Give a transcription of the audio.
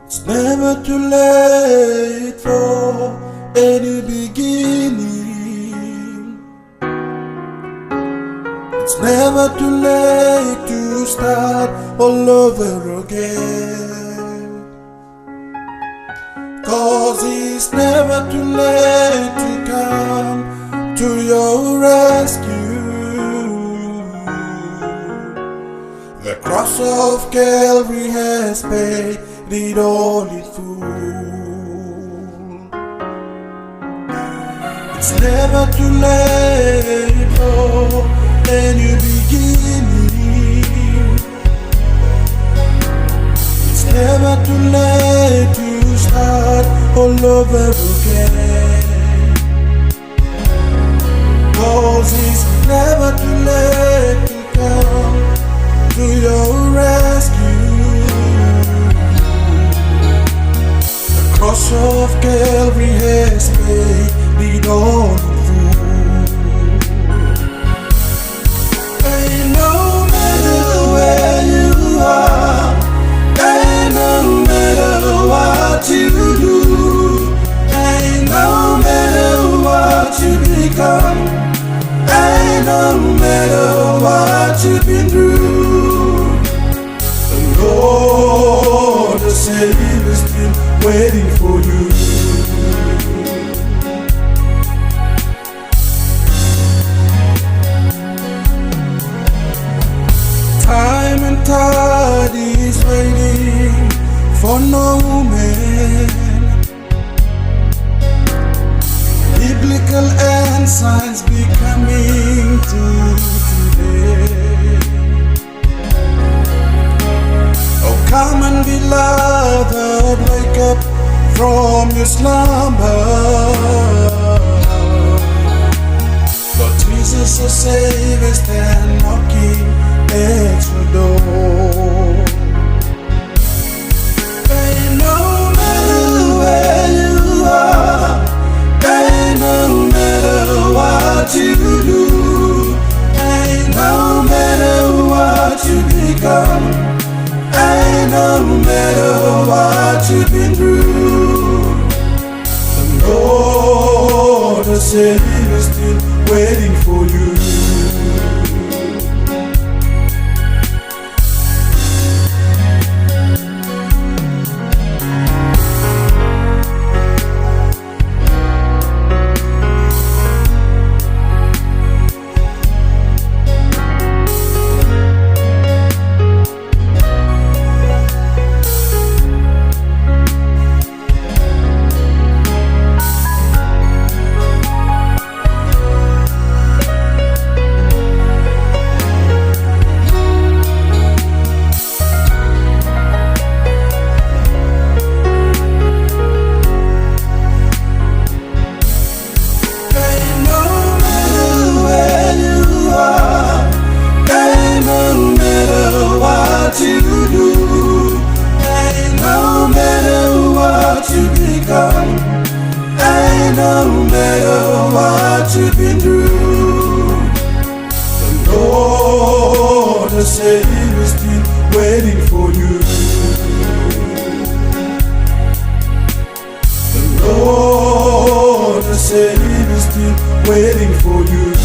It's never too late for a new beginning. It's never too late to start all over again. 'Cause it's never too late to come to your rescue. The cross of Calvary has paid it all in full. It's never too late for a new beginning. It's never too late to start all over again. 'Cause it's never too late to come to your rescue. Cross of Calvary has paid it all in full. And no matter where you are, and no matter what you do, and no matter what you become, and no matter what you've been through, the Lord the Savior is still waiting for you. Time and tide is waiting for no man. Biblical and science becoming to today. Oh, come and beloved, wake up from your slumber. Lord Jesus, the Savior, stand knocking at your door. And no matter where you are, and no matter what you do, and no matter what you become, and no matter what you've been through, the Lord the Savior is still waiting for you. And no matter what you've been through, the Lord the Savior is still waiting for you. The Lord the Savior is still waiting for you.